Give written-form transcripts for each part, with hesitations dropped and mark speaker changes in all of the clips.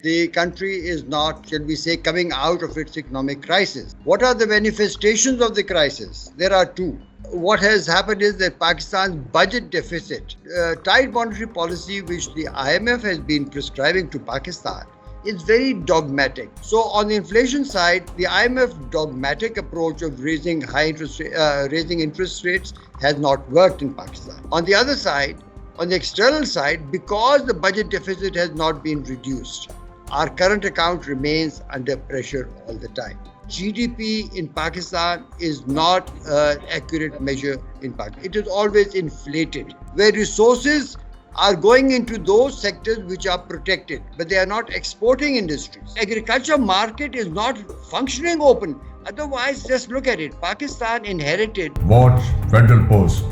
Speaker 1: The country is not, shall we say, coming out of its economic crisis. What are the manifestations of the crisis? There are two. What has happened is that Pakistan's budget deficit, tight monetary policy which the IMF has been prescribing to Pakistan, is very dogmatic. So on the inflation side, the IMF dogmatic approach of raising interest rates has not worked in Pakistan. On the other side, on the external side, because the budget deficit has not been reduced, our current account remains under pressure all the time. GDP in Pakistan is not an accurate measure in Pakistan. It is always inflated, where resources are going into those sectors which are protected, but they are not exporting industries. Agriculture market is not functioning open. Otherwise, just look at it. Pakistan inherited.
Speaker 2: Watch Federal Post.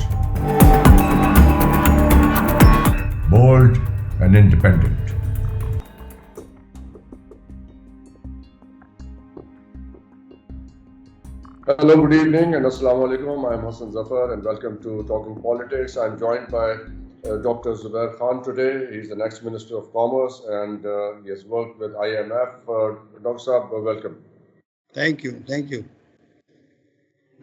Speaker 2: Bold and independent.
Speaker 3: Hello, good evening, and Assalamu alaikum. I'm Hassan Zafar, and welcome to Talking Politics. I'm joined by Dr. Zubair Khan today. He's the next Minister of Commerce, and he has worked with IMF. Dr. Saab, welcome.
Speaker 1: Thank you. Thank you.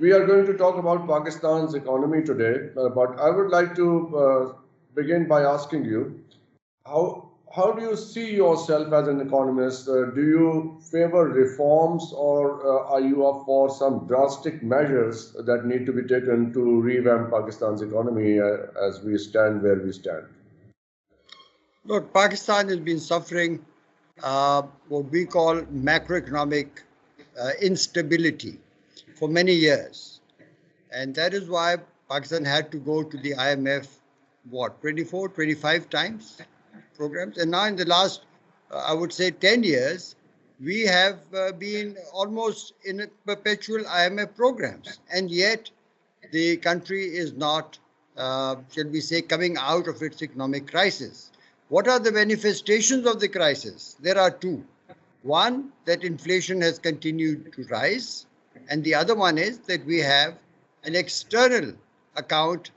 Speaker 3: We are going to talk about Pakistan's economy today, but I would like to begin by asking you, how do you see yourself as an economist? Do you favor reforms, or are you up for some drastic measures that need to be taken to revamp Pakistan's economy as we stand where we stand?
Speaker 1: Look, Pakistan has been suffering what we call macroeconomic instability for many years. And that is why Pakistan had to go to the IMF, 24, 25 times programs. And now in the last, I would say 10 years, we have been almost in a perpetual IMF programs. And yet the country is not, shall we say, coming out of its economic crisis. What are the manifestations of the crisis? There are two. One, that inflation has continued to rise. And the other one is that we have an external account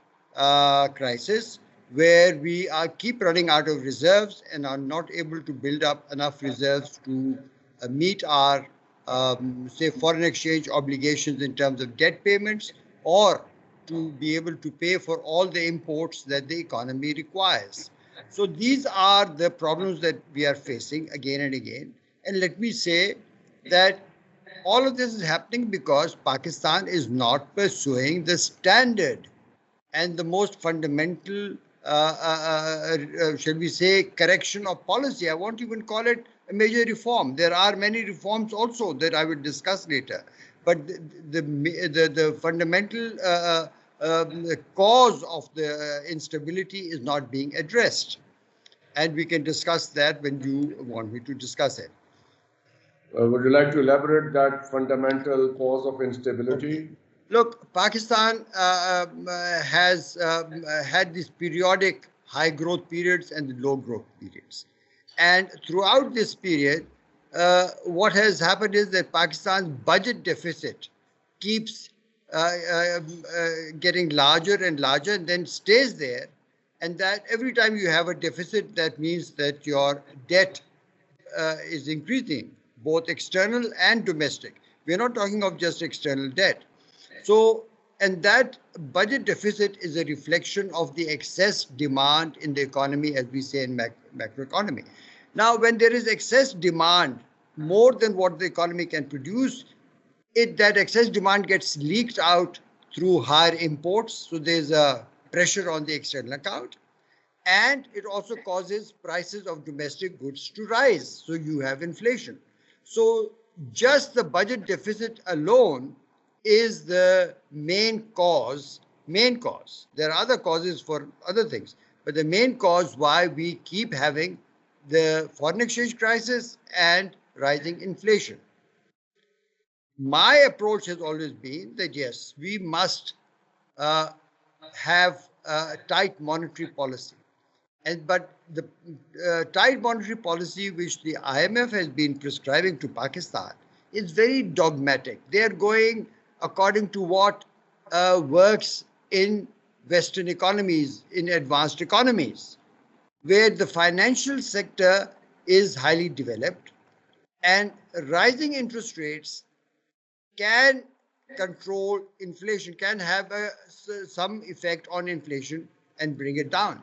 Speaker 1: crisis where we keep running out of reserves and are not able to build up enough reserves to meet our, say, foreign exchange obligations in terms of debt payments, or to be able to pay for all the imports that the economy requires. So these are the problems that we are facing again and again. And let me say that all of this is happening because Pakistan is not pursuing the standard and the most fundamental, shall we say, correction of policy. I won't even call it a major reform. There are many reforms also that I will discuss later. But the fundamental cause of the instability is not being addressed. And we can discuss that when you want me to discuss it.
Speaker 3: Would you like to elaborate that fundamental cause of instability?
Speaker 1: Look, Pakistan has had these periodic high growth periods and low growth periods. And throughout this period, what has happened is that Pakistan's budget deficit keeps getting larger and larger and then stays there. And that every time you have a deficit, that means that your debt is increasing, both external and domestic. We're not talking of just external debt. So, and that budget deficit is a reflection of the excess demand in the economy, as we say in macroeconomy. Now, when there is excess demand, more than what the economy can produce, that excess demand gets leaked out through higher imports. So there's a pressure on the external account. And it also causes prices of domestic goods to rise. So you have inflation. So just the budget deficit alone is the main cause. There are other causes for other things, but the main cause why we keep having the foreign exchange crisis and rising inflation. My approach has always been that yes, we must have a tight monetary policy. But the tight monetary policy which the IMF has been prescribing to Pakistan is very dogmatic. They are going according to what works in Western economies, in advanced economies, where the financial sector is highly developed, and rising interest rates can control inflation, can have some effect on inflation and bring it down.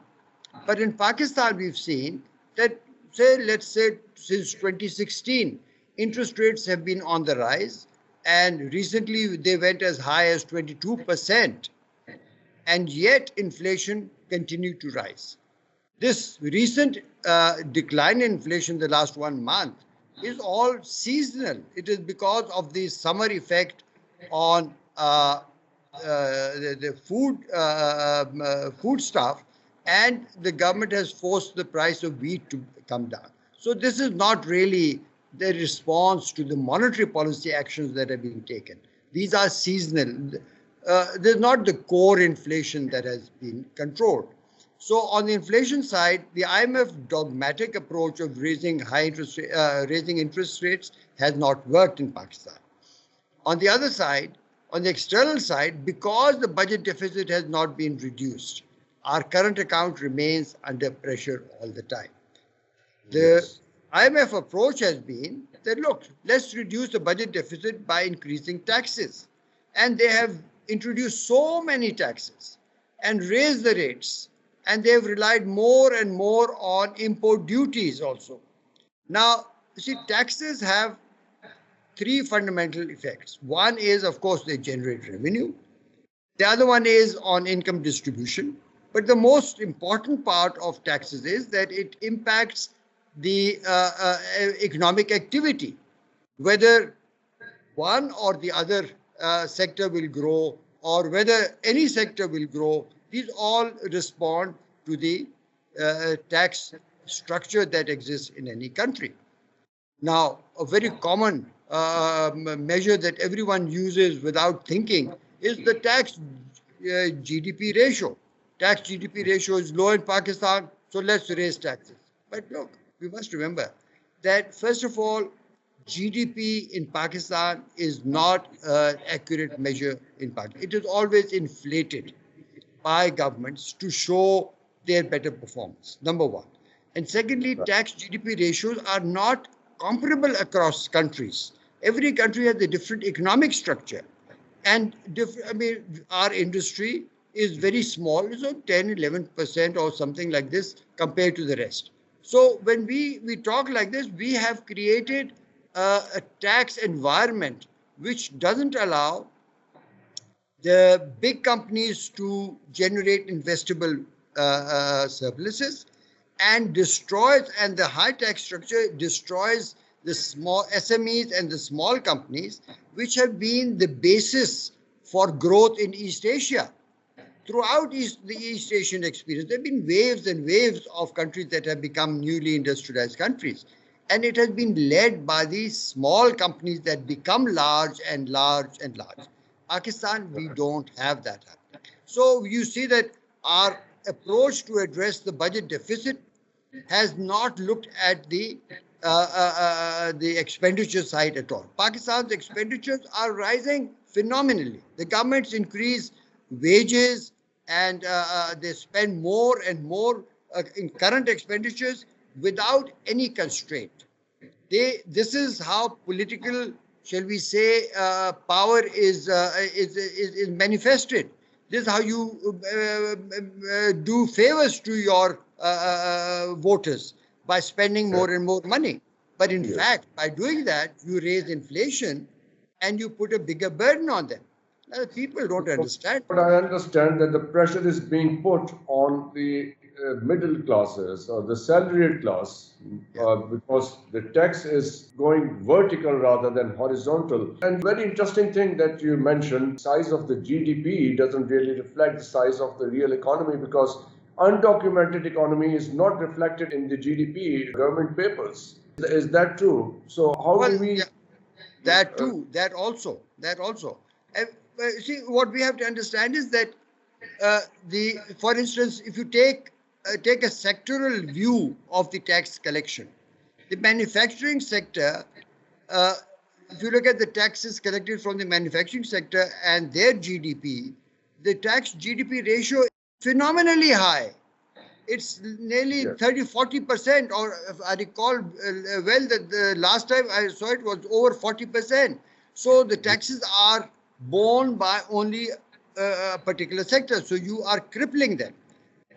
Speaker 1: But in Pakistan, we've seen that, let's say since 2016, interest rates have been on the rise, and recently they went as high as 22%, and yet inflation continued to rise. This recent decline in inflation the last 1 month is all seasonal. It is because of the summer effect on the food stuff, and the government has forced the price of wheat to come down. So this is not really the response to the monetary policy actions that have been taken. These are seasonal. There's not the core inflation that has been controlled. So on the inflation side, the IMF dogmatic approach of raising interest rates has not worked in Pakistan. On the other side, on the external side, because the budget deficit has not been reduced, our current account remains under pressure all the time. The IMF approach has been that, look, let's reduce the budget deficit by increasing taxes. And they have introduced so many taxes and raised the rates, and they've relied more and more on import duties also. Now, you see, taxes have three fundamental effects. One is, of course, they generate revenue. The other one is on income distribution. But the most important part of taxes is that it impacts the economic activity, whether one or the other sector will grow, or whether any sector will grow. These all respond to the tax structure that exists in any country. Now, a very common measure that everyone uses without thinking is the tax GDP ratio. Tax GDP ratio is low in Pakistan, so let's raise taxes. But look, we must remember that, first of all, GDP in Pakistan is not an accurate measure in Pakistan. It is always inflated by governments to show their better performance, number one. And secondly, tax GDP ratios are not comparable across countries. Every country has a different economic structure. And our industry is very small, so 10, 11% or something like this compared to the rest. So when we talk like this, we have created a tax environment which doesn't allow the big companies to generate investable surpluses, and the high tax structure destroys the small SMEs and the small companies, which have been the basis for growth in East Asia. Throughout the East Asian experience, there have been waves and waves of countries that have become newly industrialized countries. And it has been led by these small companies that become large and large and large. Pakistan, we don't have that happening. So you see that our approach to address the budget deficit has not looked at the expenditure side at all. Pakistan's expenditures are rising phenomenally. The governments increase wages, and they spend more and more in current expenditures without any constraint. This is how political, shall we say, power is manifested. This is how you do favors to your voters, by spending more and more money. But in fact, by doing that, you raise inflation and you put a bigger burden on them. Now, people don't understand.
Speaker 3: But I understand that the pressure is being put on the middle classes or the salaried class because the tax is going vertical rather than horizontal. And very interesting thing that you mentioned, size of the GDP doesn't really reflect the size of the real economy, because undocumented economy is not reflected in the GDP government papers. Is that true? So how do we...
Speaker 1: Yeah, that too, that also. See, what we have to understand is that for instance, if you take a sectoral view of the tax collection, the manufacturing sector, if you look at the taxes collected from the manufacturing sector and their GDP, the tax GDP ratio is phenomenally high. It's nearly
Speaker 3: Yes.
Speaker 1: 30-40%, or if I recall well, that the last time I saw it was over 40%. So the taxes are borne by only a particular sector. So you are crippling them.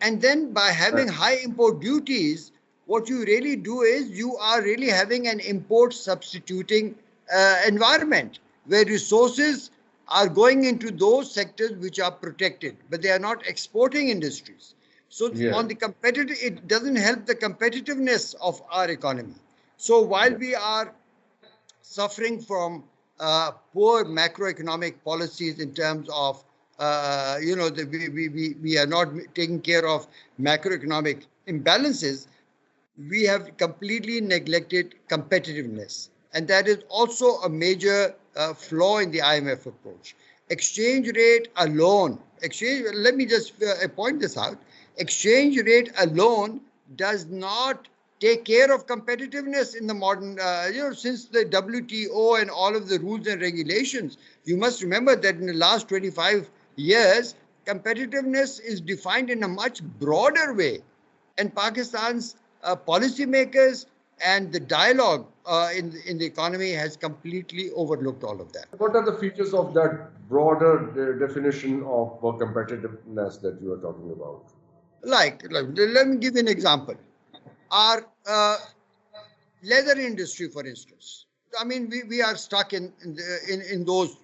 Speaker 1: And then by
Speaker 3: Right.
Speaker 1: having high import duties, what you really do is you are really having an import substituting environment where resources are going into those sectors which are protected, but they are not exporting industries. So
Speaker 3: Yes.
Speaker 1: on the competitive, it doesn't help the competitiveness of our economy. So while
Speaker 3: Yes.
Speaker 1: we are suffering from poor macroeconomic policies in terms of we are not taking care of macroeconomic imbalances, we have completely neglected competitiveness. And that is also a major flaw in the IMF approach. Exchange rate alone, let me just point this out. Exchange rate alone does not take care of competitiveness in the modern, since the WTO and all of the rules and regulations. You must remember that in the last 25 years, competitiveness is defined in a much broader way, and Pakistan's policymakers and the dialogue in the economy has completely overlooked all of that.
Speaker 3: What are the features of that broader definition of competitiveness that you are talking about?
Speaker 1: Let me give you an example. Our leather industry, for instance. I mean, we are stuck in those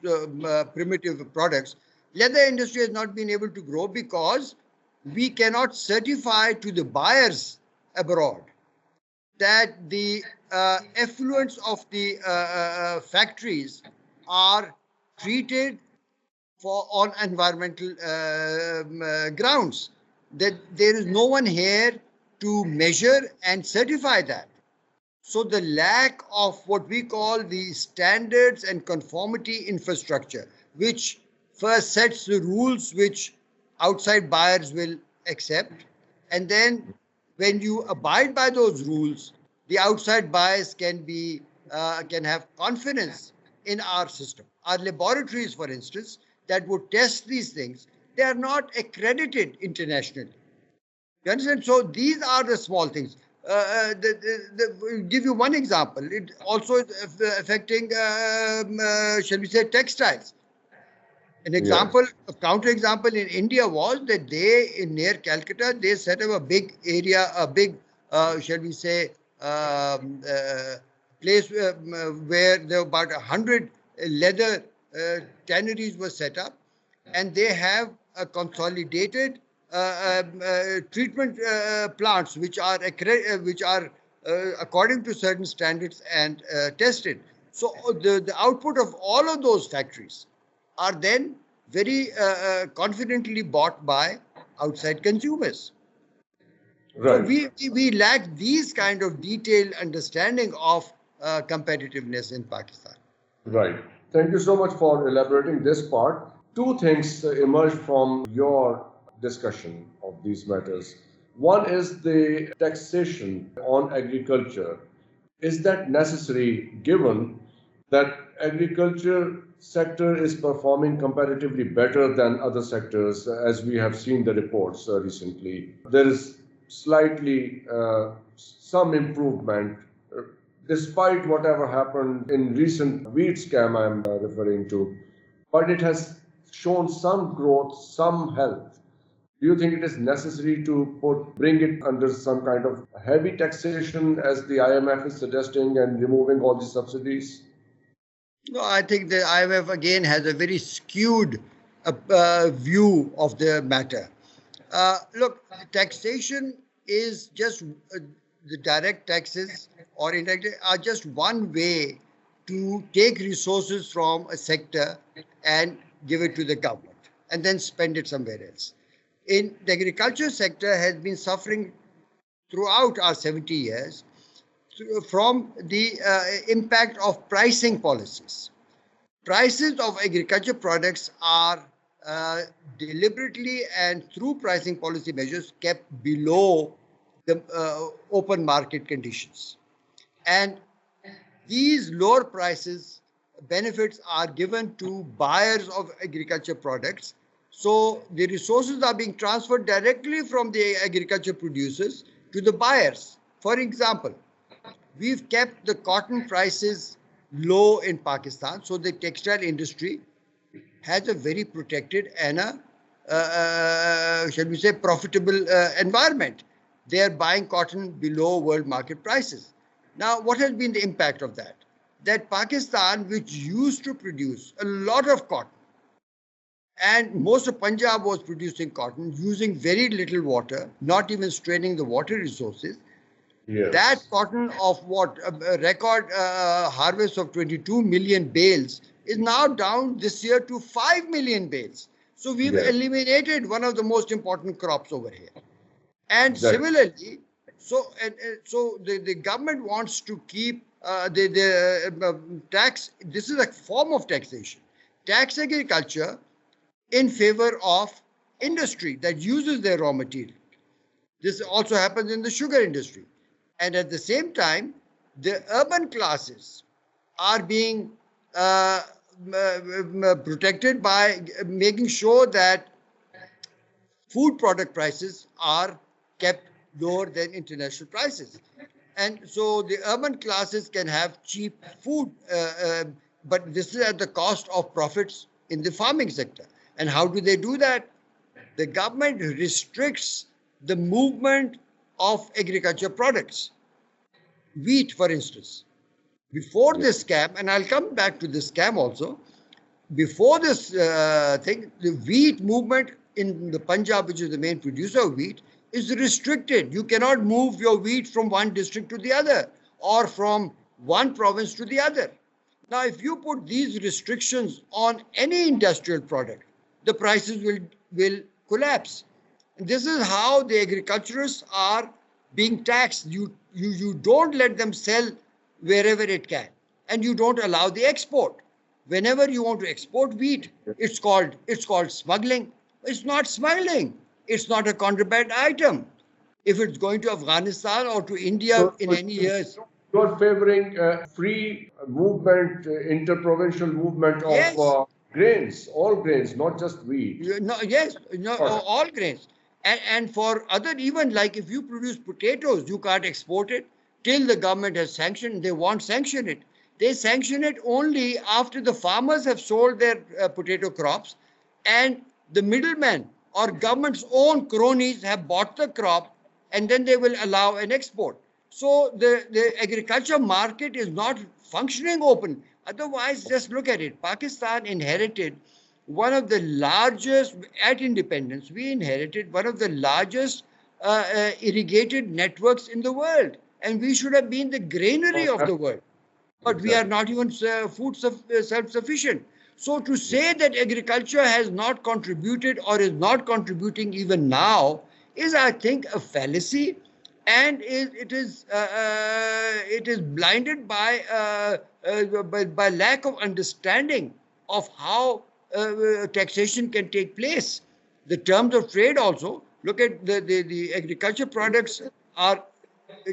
Speaker 1: primitive products. Leather industry has not been able to grow because we cannot certify to the buyers abroad that the effluents of the factories are treated for on environmental grounds. That there is no one here to measure and certify that. So the lack of what we call the standards and conformity infrastructure, which first sets the rules which outside buyers will accept, and then when you abide by those rules, the outside buyers can have confidence in our system. Our laboratories, for instance, that would test these things, they are not accredited internationally. You understand? So these are the small things. Give you one example. It also is affecting, shall we say, textiles. An
Speaker 3: Yes.
Speaker 1: example, a counter example in India was that near Calcutta, they set up a big area, a big, shall we say, place where there were about 100 leather tanneries were set up, and they have a consolidated treatment plants which are according to certain standards and tested. So the output of all of those factories are then very confidently bought by outside consumers. So
Speaker 3: Right.
Speaker 1: we lack these kind of detailed understanding of competitiveness in Pakistan.
Speaker 3: Right. Thank you so much for elaborating this part. Two things emerge from your discussion of these matters. One is the taxation on agriculture. Is that necessary given that agriculture sector is performing comparatively better than other sectors, as we have seen the reports recently? There is slightly some improvement despite whatever happened in recent wheat scam I'm referring to, but it has shown some growth, some health. Do you think it is necessary to bring it under some kind of heavy taxation as the IMF is suggesting and removing all the subsidies?
Speaker 1: No, I think the IMF again has a very skewed view of the matter. Look, taxation is just the direct taxes or indirect are just one way to take resources from a sector and give it to the government and then spend it somewhere else. In the agriculture sector has been suffering throughout our 70 years from the impact of pricing policies. Prices of agriculture products are deliberately and through pricing policy measures kept below the open market conditions. And these lower prices benefits are given to buyers of agriculture products So the resources are being transferred directly from the agriculture producers to the buyers. For example, we've kept the cotton prices low in Pakistan, so the textile industry has a very protected and shall we say, profitable environment. They are buying cotton below world market prices. Now, what has been the impact of that? That Pakistan, which used to produce a lot of cotton, and most of Punjab was producing cotton using very little water, not even straining the water resources. That
Speaker 3: Yes.
Speaker 1: cotton of what a record harvest of 22 million bales is now down this year to 5 million bales. So we've
Speaker 3: Yes.
Speaker 1: eliminated one of the most important crops over here. And
Speaker 3: Exactly.
Speaker 1: similarly, so the government wants to keep the tax. This is a form of taxation. Tax agriculture in favor of industry that uses their raw material. This also happens in the sugar industry. And at the same time, the urban classes are being protected by making sure that food product prices are kept lower than international prices. And so the urban classes can have cheap food, but this is at the cost of profits in the farming sector. And how do they do that? The government restricts the movement of agriculture products. Wheat, for instance. Before
Speaker 3: Yes.
Speaker 1: this scam, and I'll come back to this scam also, before this thing, the wheat movement in the Punjab, which is the main producer of wheat, is restricted. You cannot move your wheat from one district to the other or from one province to the other. Now, if you put these restrictions on any industrial product, the prices will collapse. And this is how the agriculturists are being taxed. You don't let them sell wherever it can, and you don't allow the export. Whenever you want to export wheat, it's called smuggling. It's not smuggling. It's not a contraband item. If it's going to Afghanistan or to India
Speaker 3: So,
Speaker 1: in any years,
Speaker 3: you are favoring free movement, interprovincial movement of
Speaker 1: yes,
Speaker 3: grains, all grains, not just wheat.
Speaker 1: no, yes, no,
Speaker 3: Got
Speaker 1: all grains. And for other, even like if you produce potatoes, you can't export it till the government has sanctioned. They won't sanction it. They sanction it only after the farmers have sold their potato crops and the middlemen or government's own cronies have bought the crop, and then they will allow an export. So the agriculture market is not functioning open. Otherwise, just look at it. Pakistan inherited one of the largest, at independence, we inherited one of the largest irrigated networks in the world. And we should have been the granary of
Speaker 3: it.
Speaker 1: the world. But we are
Speaker 3: Exactly.
Speaker 1: not even food self-sufficient. So to say that agriculture has not contributed or is not contributing even now is, I think, a fallacy, and it is blinded by lack of understanding of how taxation can take place. The terms of trade also, look at the agriculture products are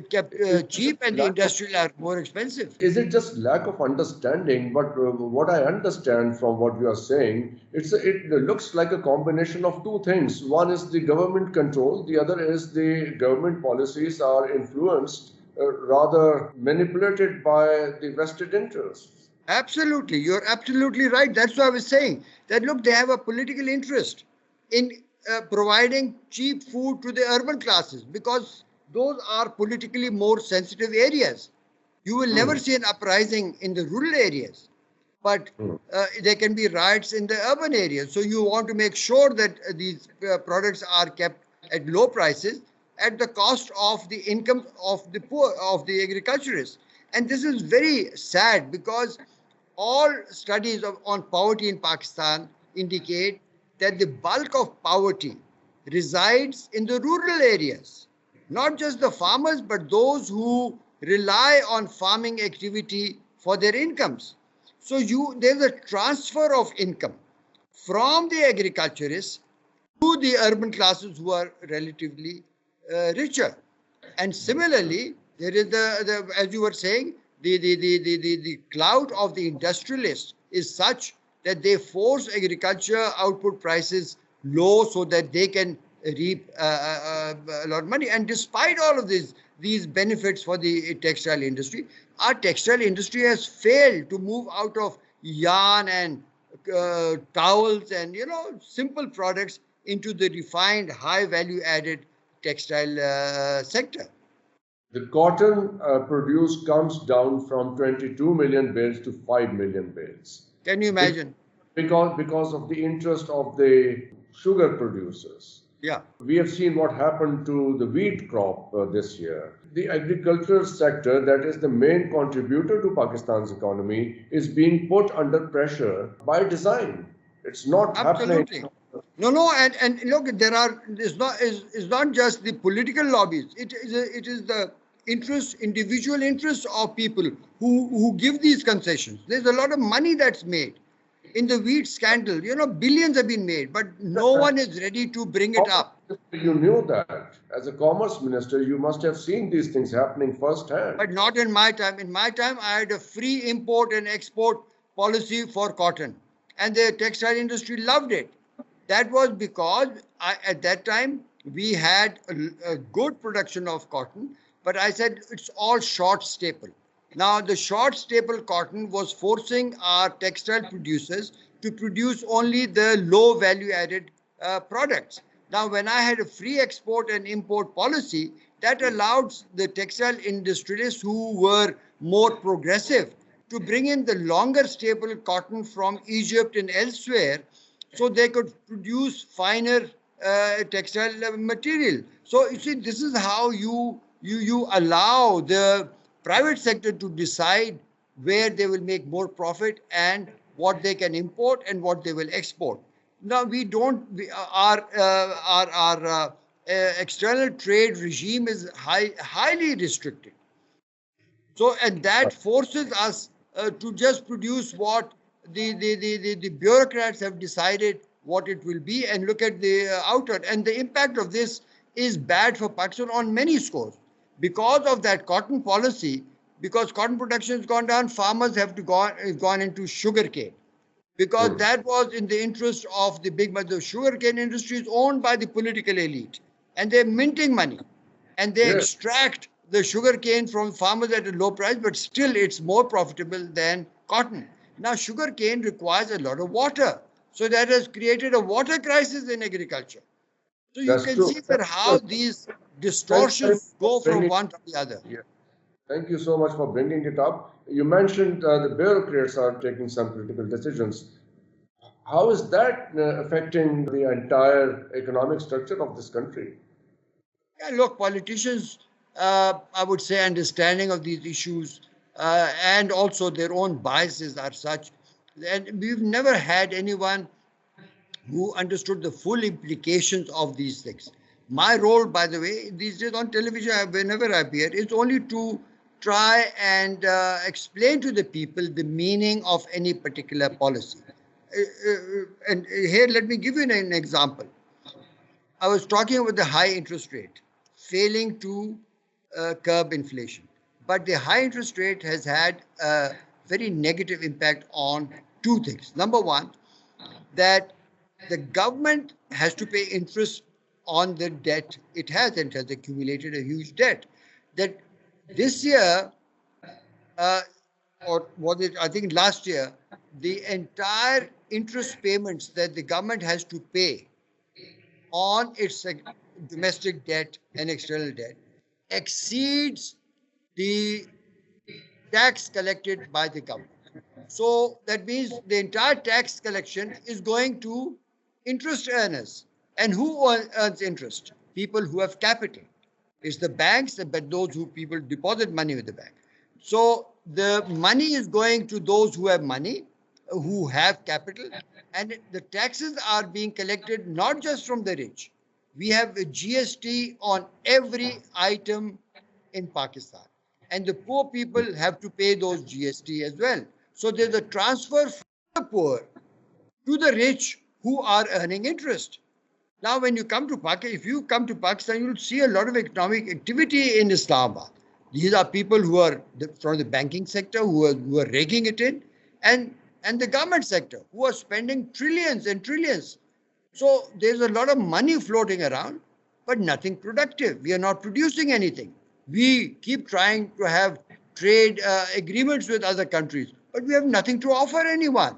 Speaker 1: kept
Speaker 3: Is it just
Speaker 1: cheap and the
Speaker 3: lack of
Speaker 1: industrial are more expensive.
Speaker 3: Is it just lack of understanding? But what I understand from what you are saying, it looks like a combination of two things. One is the government control, the other is the government policies are influenced, rather manipulated by the vested interests.
Speaker 1: Absolutely, you're absolutely right. That's what I was saying. That look, they have a political interest in providing cheap food to the urban classes because those are politically more sensitive areas. You will never
Speaker 3: Hmm.
Speaker 1: see an uprising in the rural areas, but
Speaker 3: Hmm.
Speaker 1: there can be riots in the urban areas. So you want to make sure that these products are kept at low prices at the cost of the income of the poor, of the agriculturists. And this is very sad because all studies on poverty in Pakistan indicate that the bulk of poverty resides in the rural areas. Not just the farmers, but those who rely on farming activity for their incomes. So there's a transfer of income from the agriculturists to the urban classes who are relatively richer. And similarly, there is as you were saying, the clout of the industrialists is such that they force agriculture output prices low so that they can reap a lot of money. And despite all of these benefits for the textile industry, our textile industry has failed to move out of yarn and towels and simple products into the refined, high value added textile sector.
Speaker 3: The cotton produced comes down from 22 million bales to 5 million bales.
Speaker 1: Can you imagine?
Speaker 3: Because of the interest of the sugar producers.
Speaker 1: Yeah.
Speaker 3: We have seen what happened to the wheat crop this year. The agricultural sector, that is the main contributor to Pakistan's economy, is being put under pressure by design. It's not
Speaker 1: Absolutely.
Speaker 3: happening.
Speaker 1: No, and look, it's not just the political lobbies. It is the individual interests of people who give these concessions. There's a lot of money that's made. In the wheat scandal, billions have been made, but no one is ready to bring it up.
Speaker 3: You knew that. As a commerce minister, you must have seen these things happening firsthand.
Speaker 1: But not in my time. In my time, I had a free import and export policy for cotton. And the textile industry loved it. That was because at that time, we had a good production of cotton, but I said it's all short staple. Now, the short staple cotton was forcing our textile producers to produce only the low value added products. Now, when I had a free export and import policy, that allowed the textile industrialists who were more progressive to bring in the longer staple cotton from Egypt and elsewhere so they could produce finer textile material. So, you see, this is how you allow the private sector to decide where they will make more profit and what they can import and what they will export. Now our external trade regime is highly restricted. So, and that forces us to just produce what the bureaucrats have decided what it will be, and look at the output. And the impact of this is bad for Pakistan on many scores. Because of that cotton policy, because cotton production has gone down, farmers have gone into sugarcane. Because that was in the interest of the big, but the sugarcane industry is owned by the political elite. And they're minting money. And they extract the sugarcane from farmers at a low price, but still it's more profitable than cotton. Now, sugarcane requires a lot of water. So that has created a water crisis in agriculture. So you can see that how these distortions go from one to the other.
Speaker 3: Yeah. Thank you so much for bringing it up. You mentioned the bureaucrats are taking some critical decisions. How is that affecting the entire economic structure of this country?
Speaker 1: Yeah, look, politicians, I would say, understanding of these issues and also their own biases are such. And we've never had anyone who understood the full implications of these things. My role, by the way, these days on television, whenever I appear, is only to try and explain to the people the meaning of any particular policy. And here, let me give you an example. I was talking about the high interest rate failing to curb inflation. But the high interest rate has had a very negative impact on two things. Number one, that the government has to pay interest on the debt it has, and has accumulated a huge debt. That this year, or was it, I think last year, the entire interest payments that the government has to pay on its domestic debt and external debt exceeds the tax collected by the government. So that means the entire tax collection is going to interest earners. And who earns interest? People who have capital. It's the banks, but those who people deposit money with the bank. So the money is going to those who have money, who have capital, and the taxes are being collected not just from the rich. We have a GST on every item in Pakistan, and the poor people have to pay those GST as well. So there's a transfer from the poor to the rich who are earning interest. Now, when you come to Pakistan, if you come to Pakistan, you'll see a lot of economic activity in Islamabad. These are people who are from the banking sector, who are raking it in, and the government sector, who are spending trillions and trillions. So there's a lot of money floating around, but nothing productive. We are not producing anything. We keep trying to have trade agreements with other countries, but we have nothing to offer anyone.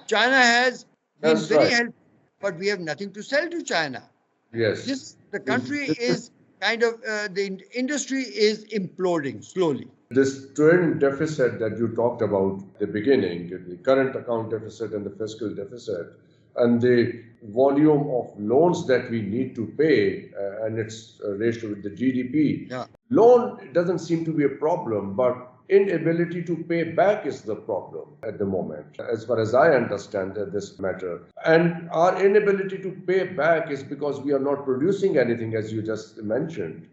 Speaker 1: China has been
Speaker 3: That's
Speaker 1: very
Speaker 3: right.
Speaker 1: helpful, but we have nothing to sell to China.
Speaker 3: Yes.
Speaker 1: The
Speaker 3: This,
Speaker 1: country
Speaker 3: this is
Speaker 1: is kind of, the industry is imploding slowly.
Speaker 3: this trend deficit that you talked about at the beginning, the current account deficit and the fiscal deficit, and the volume of loans that we need to pay, and its ratio with the GDP.
Speaker 1: Yeah.
Speaker 3: Loan doesn't seem to be a problem, but inability to pay back is the problem at the moment, as far as I understand this matter. And our inability to pay back is because we are not producing anything, as you just mentioned.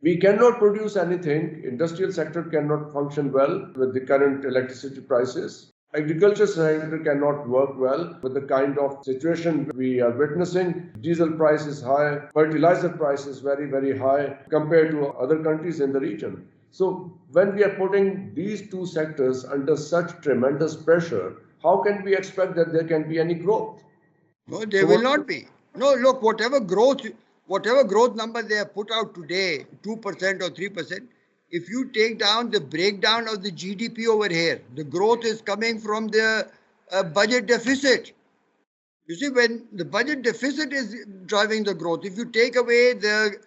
Speaker 3: We cannot produce anything. Industrial sector cannot function well with the current electricity prices. Agriculture sector cannot work well with the kind of situation we are witnessing. Diesel price is high, fertilizer price is very, very high compared to other countries in the region. So when we are putting these two sectors under such tremendous pressure, how can we expect that there can be any growth?
Speaker 1: No,
Speaker 3: So
Speaker 1: there will
Speaker 3: what?
Speaker 1: not be. No, look, whatever growth number they have put out today, 2% or 3%, if you take down the breakdown of the GDP over here, the growth is coming from the budget deficit. You see, when the budget deficit is driving the growth, if you take away the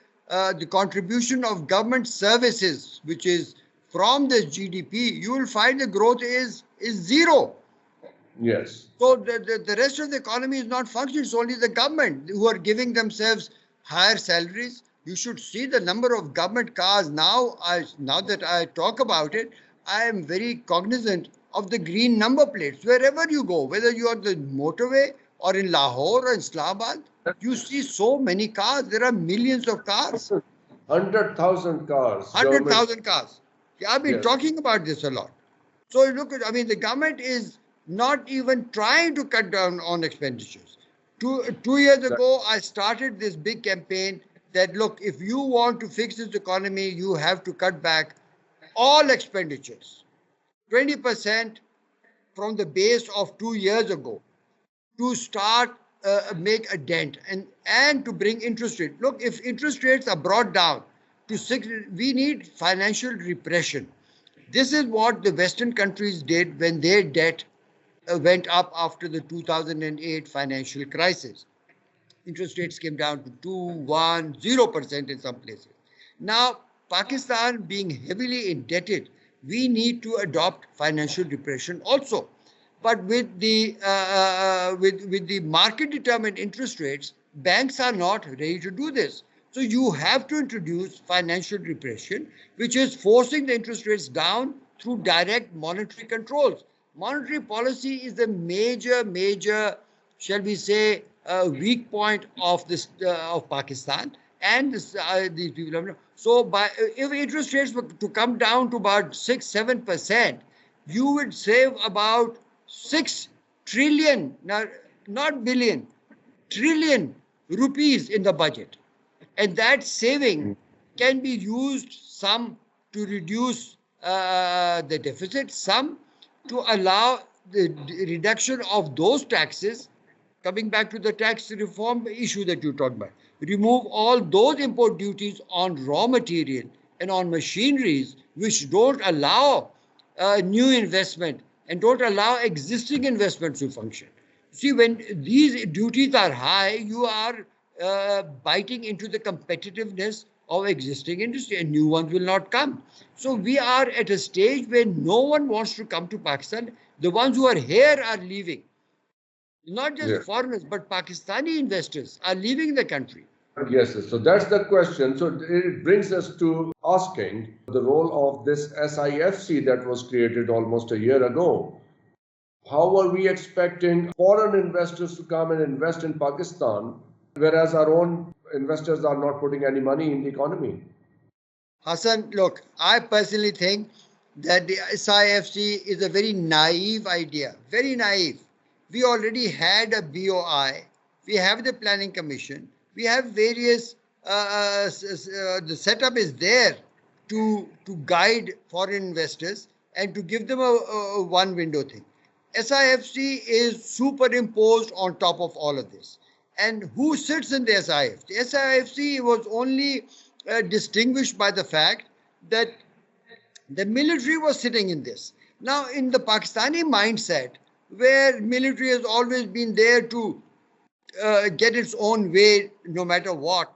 Speaker 1: contribution of government services, which is from the GDP, you will find the growth is zero.
Speaker 3: Yes.
Speaker 1: So the rest of the economy is not functioning. It's only the government who are giving themselves higher salaries. You should see the number of government cars now. Now that I talk about it, I am very cognizant of the green number plates. Wherever you go, whether you are on the motorway or in Lahore or Islamabad, you see so many cars. There are millions of cars,
Speaker 3: 100,000 cars, government.
Speaker 1: 100,000 cars. Yeah, I've been
Speaker 3: Yes.
Speaker 1: talking about this a lot. So look at, I mean, the government is not even trying to cut down on expenditures. Two years ago, I started this big campaign that look, if you want to fix this economy, you have to cut back all expenditures, 20% from the base of 2 years ago to start make a dent and to bring interest rate. Look, if interest rates are brought down to 6, we need financial repression. This is what the Western countries did when their debt went up after the 2008 financial crisis. Interest rates came down to 2, 1, 0% in some places. Now, Pakistan being heavily indebted, we need to adopt financial repression also. But with the market determined interest rates, banks are not ready to do this. So you have to introduce financial repression, which is forcing the interest rates down through direct monetary controls. Monetary policy is the major, shall we say, weak point of this of Pakistan and these people. So, if interest rates were to come down to about 6-7%, you would save about 6 trillion, not billion, trillion rupees in the budget. And that saving can be used some to reduce the deficit, some to allow the reduction of those taxes. Coming back to the tax reform issue that you talked about, remove all those import duties on raw material and on machineries which don't allow new investment and don't allow existing investments to function. See, when these duties are high, you are biting into the competitiveness of existing industry and new ones will not come. So we are at a stage where no one wants to come to Pakistan. The ones who are here are leaving. Not just
Speaker 3: Yes.
Speaker 1: foreigners, but Pakistani investors are leaving the country.
Speaker 3: Yes, yes. So that's the question. So it brings us to asking the role of this SIFC that was created almost a year ago. How are we expecting foreign investors to come and invest in Pakistan, whereas our own investors are not putting any money in the economy?
Speaker 1: Hassan, look, I personally think that the SIFC is a very naive idea, very naive. We already had a BOI, we have the Planning Commission, we have various, the setup is there to guide foreign investors and to give them a one window thing. SIFC is superimposed on top of all of this. And who sits in the SIFC? The SIFC was only distinguished by the fact that the military was sitting in this. Now, in the Pakistani mindset, where military has always been there to get its own way no matter what,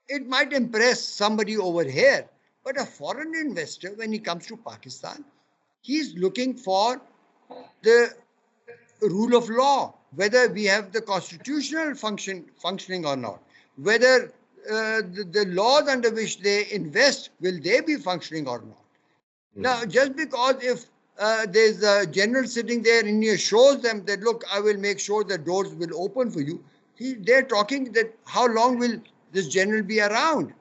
Speaker 1: it might impress somebody over here. But a foreign investor, when he comes to Pakistan, he's looking for the rule of law, whether we have the constitutional functioning or not, whether the laws under which they invest, will they be functioning or not. Now, just because if there's a general sitting there and he shows them that, look, I will make sure the doors will open for you, they're talking that how long will this general be around?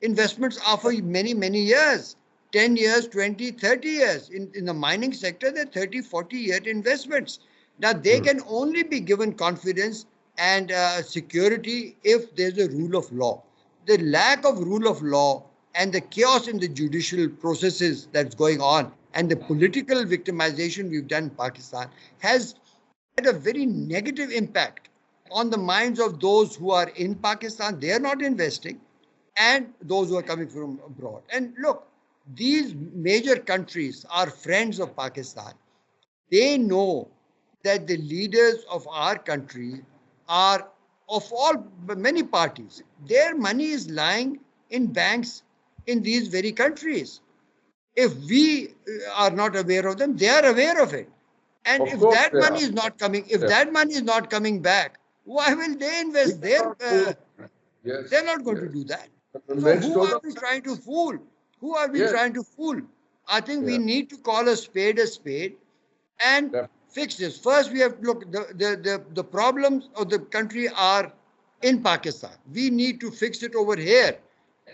Speaker 1: Investments are for many, many years, 10 years, 20, 30 years. In the mining sector, they're 30, 40-year investments. Now, they can only be given confidence and security if there's a rule of law. The lack of rule of law and the chaos in the judicial processes that's going on and the political victimization we've done in Pakistan has had a very negative impact on the minds of those who are in Pakistan. They are not investing, and those who are coming from abroad. And look, these major countries are friends of Pakistan. They know that the leaders of our country are of many parties. Their money is lying in banks in these very countries. If we are not aware of them, they are aware of it. And if that money is not coming, that money is not coming back, why will they invest there? They're not going to do that. So who are we trying to fool? Who are we trying to fool? I think we need to call a spade and fix this. First, we have to look, the problems of the country are in Pakistan. We need to fix it over here.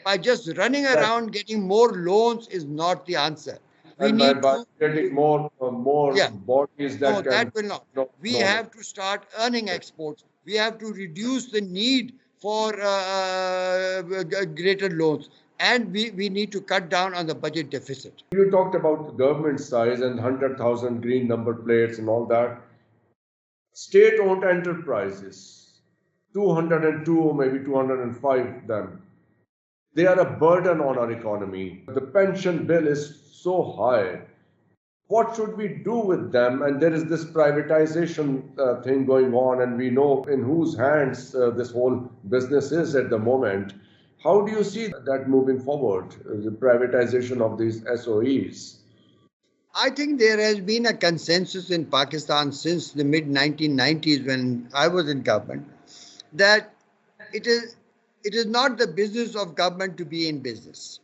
Speaker 1: By just running around getting more loans is not the answer. We need to
Speaker 3: getting more bodies that can.
Speaker 1: That will not. We have to start earning exports. We have to reduce the need for greater loans. And we need to cut down on the budget deficit.
Speaker 3: You talked about the government size and 100,000 green number plates and all that. State-owned enterprises, 202 or maybe 205 them. They are a burden on our economy. The pension bill is so high. What should we do with them? And there is this privatization thing going on, and we know in whose hands this whole business is at the moment. How do you see that moving forward, the privatization of these SOEs?
Speaker 1: I think there has been a consensus in Pakistan since the mid-1990s when I was in government that it is not the business of government to be in business.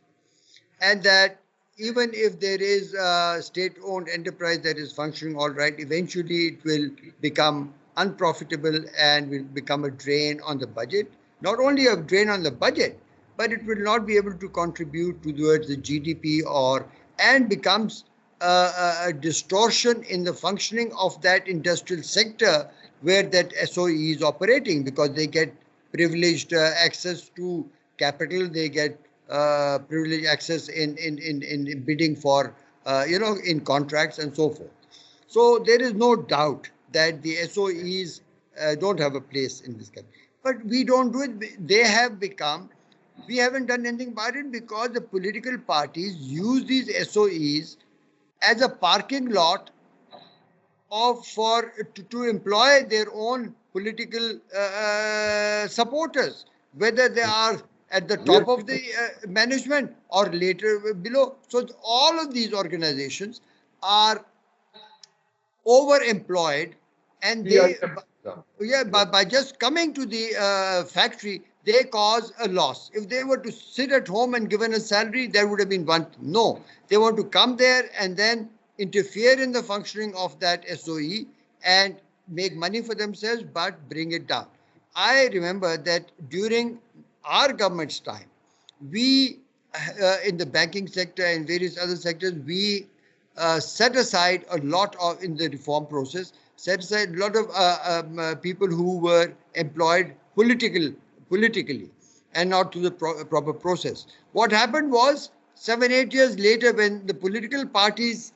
Speaker 1: And that even if there is a state-owned enterprise that is functioning all right, eventually it will become unprofitable and will become a drain on the budget. Not only a drain on the budget, but it will not be able to contribute towards the GDP and becomes a distortion in the functioning of that industrial sector where that SOE is operating, because they get privileged access to capital, they get privileged access in bidding for, in contracts and so forth. So there is no doubt that the SOEs don't have a place in this country. But we don't do it. We haven't done anything about it because the political parties use these SOEs as a parking lot to employ their own political supporters, whether they are at the top of the management or later below. So all of these organizations are overemployed, and by just coming to the factory, they cause a loss. If they were to sit at home and given a salary, there would have been one. No, they want to come there and then interfere in the functioning of that SOE and make money for themselves, but bring it down. I remember that during our government's time, we, in the banking sector and various other sectors, we set aside a lot of, in the reform process, set aside a lot of people who were employed politically and not through the proper process. What happened was 7-8 years later, when the political parties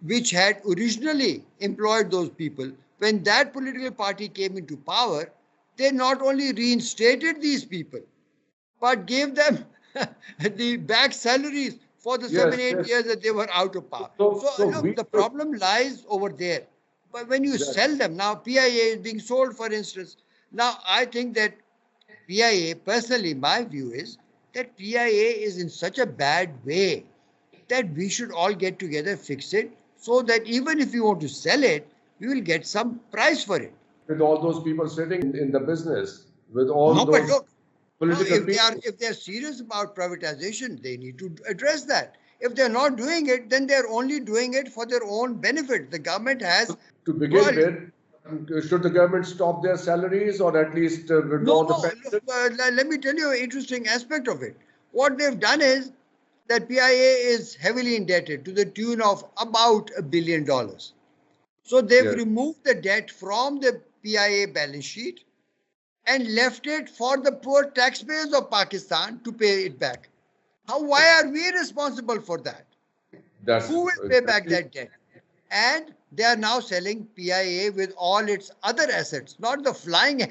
Speaker 1: which had originally employed those people when that political party came into power, they not only reinstated these people, but gave them the back salaries for the
Speaker 3: Yes,
Speaker 1: 7, 8
Speaker 3: yes.
Speaker 1: years that they were out of power.
Speaker 3: So,
Speaker 1: So
Speaker 3: so
Speaker 1: look,
Speaker 3: we
Speaker 1: the
Speaker 3: should,
Speaker 1: problem lies over there. But when you
Speaker 3: yes,
Speaker 1: sell them, now PIA is being sold, for instance. Now, I think that PIA, personally, my view is that PIA is in such a bad way that we should all get together, fix it, so that even if we want to sell it, we will get some price for it.
Speaker 3: with all those people sitting in the business, with all
Speaker 1: No, but
Speaker 3: those
Speaker 1: look, no,
Speaker 3: political people.
Speaker 1: if they're serious about privatization, they need to address that. If they're not doing it, then they're only doing it for their own benefit. The government has,
Speaker 3: To begin
Speaker 1: well,
Speaker 3: with, should the government stop their salaries or at least
Speaker 1: no,
Speaker 3: withdraw the
Speaker 1: no.
Speaker 3: pension?
Speaker 1: Let me tell you an interesting aspect of it. What they've done is that PIA is heavily indebted to the tune of about $1 billion. So they've
Speaker 3: Yes.
Speaker 1: removed the debt from the PIA balance sheet and left it for the poor taxpayers of Pakistan to pay it back. Why are we responsible for that?
Speaker 3: That's
Speaker 1: Who will pay back that debt? And they are now selling PIA with all its other assets, not the flying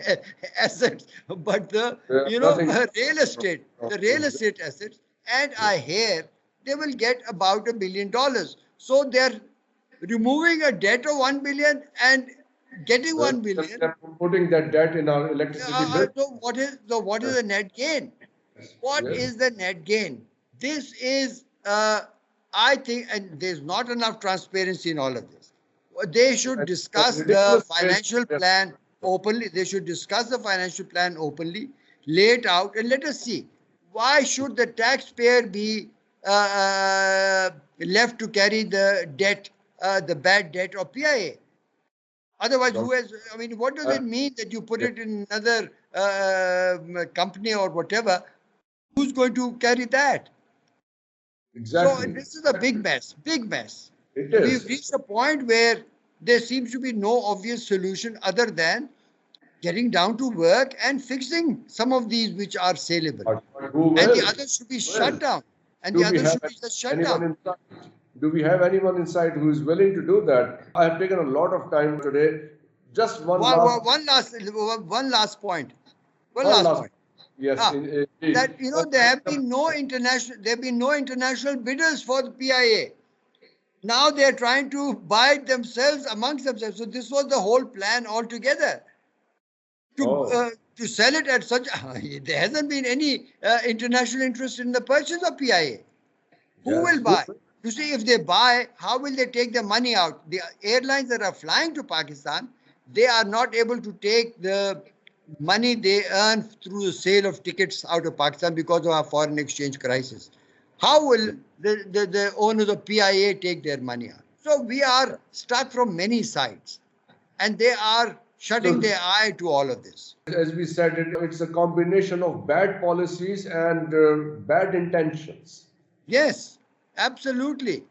Speaker 1: assets, but the
Speaker 3: nothing.
Speaker 1: real estate, the real estate assets. And I hear they will get about $1 billion. So they're removing a debt of 1 billion and getting 1 billion.
Speaker 3: Putting that debt in our electricity bill.
Speaker 1: So what is the net gain? What
Speaker 3: Yes.
Speaker 1: is the net gain? This is, I think, and there's not enough transparency in all of this. They should discuss the
Speaker 3: Ridiculous
Speaker 1: financial
Speaker 3: yes.
Speaker 1: plan openly. They should discuss the financial plan openly, lay it out, and let us see. Why should the taxpayer be left to carry the debt, the bad debt of PIA? Otherwise, who has, I mean, what does it mean that you put it in another company or whatever? Who's going to carry that?
Speaker 3: Exactly.
Speaker 1: So this is a big mess, big mess.
Speaker 3: It
Speaker 1: We've
Speaker 3: is.
Speaker 1: reached a point where there seems to be no obvious solution other than getting down to work and fixing some of these which are saleable.
Speaker 3: But who will?
Speaker 1: And the others should be shut down. And
Speaker 3: Do
Speaker 1: the
Speaker 3: we
Speaker 1: others
Speaker 3: have
Speaker 1: should be just shut
Speaker 3: anyone
Speaker 1: down.
Speaker 3: inside? Do we have anyone inside who is willing to do that? I have taken a lot of time today. Just one last
Speaker 1: One last point. One
Speaker 3: one
Speaker 1: last
Speaker 3: last
Speaker 1: point.
Speaker 3: yes.
Speaker 1: That there have been no international bidders for the PIA. Now they are trying to buy it themselves amongst themselves. So this was the whole plan altogether. To sell it at such, there hasn't been any international interest in the purchase of PIA. Who will buy? You see, if they buy, how will they take the money out? The airlines that are flying to Pakistan, they are not able to take the money they earn through the sale of tickets out of Pakistan because of our foreign exchange crisis. How will the owners of PIA take their money out? So we are stuck from many sides, and they are shutting their eye to all of this.
Speaker 3: As we said, it's a combination of bad policies and bad intentions.
Speaker 1: Yes, absolutely.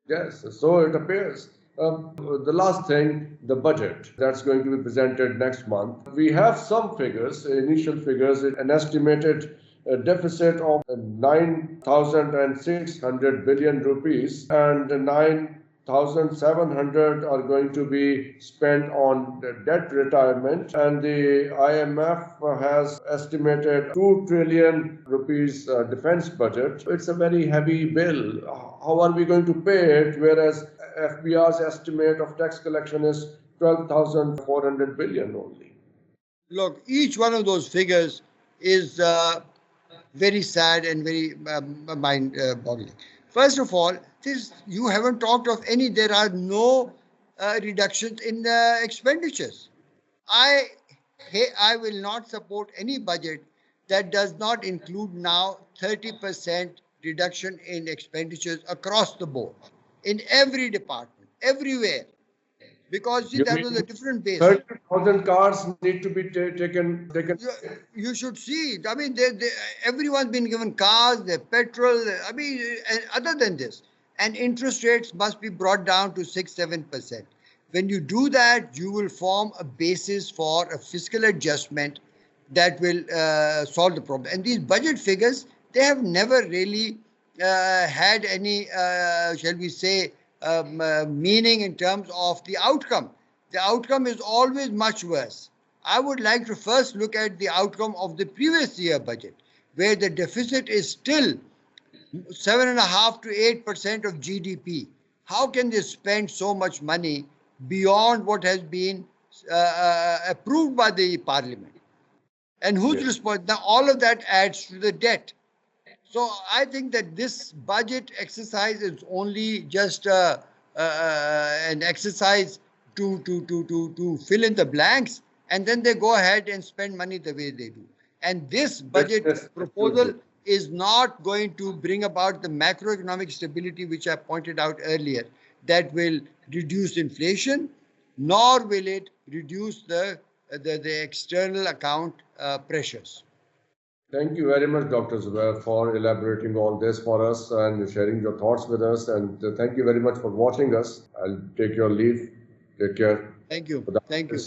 Speaker 3: Yes, so it appears. The last thing, the budget that's going to be presented next month. We have some figures, initial figures, an estimated deficit of 9,600 billion rupees and 9,700 are going to be spent on the debt retirement, and the IMF has estimated 2 trillion rupees defense budget. It's a very heavy bill. How are we going to pay it, whereas FBR's estimate of tax collection is 12,400 billion only?
Speaker 1: Look, each one of those figures is very sad and very mind-boggling. First of all, you haven't talked of any. There are no reductions in expenditures. I will not support any budget that does not include now 30% reduction in expenditures across the board, in every department, everywhere. Because see, that was a different base.
Speaker 3: 30,000 cars need to be taken.
Speaker 1: You should see. I mean, everyone's been given cars, their petrol. I mean, other than this, and interest rates must be brought down to 6-7%. When you do that, you will form a basis for a fiscal adjustment that will solve the problem. And these budget figures, they have never really had any, shall we say, meaning in terms of the outcome. the outcome is always much worse. I would like to first look at the outcome of the previous year budget, where the deficit is still 7.5 to 8% of GDP. How can they spend so much money beyond what has been approved by the parliament? And who's responsible? Now, all of that adds to the debt. So I think that this budget exercise is only just an exercise to fill in the blanks, and then they go ahead and spend money the way they do. And this budget proposal is not going to bring about the macroeconomic stability which I pointed out earlier, that will reduce inflation, nor will it reduce the external account pressures.
Speaker 3: Thank you very much, Dr. Zubair, for elaborating all this for us and sharing your thoughts with us. And thank you very much for watching us. I'll take your leave. Take care.
Speaker 1: Thank you. Thank you.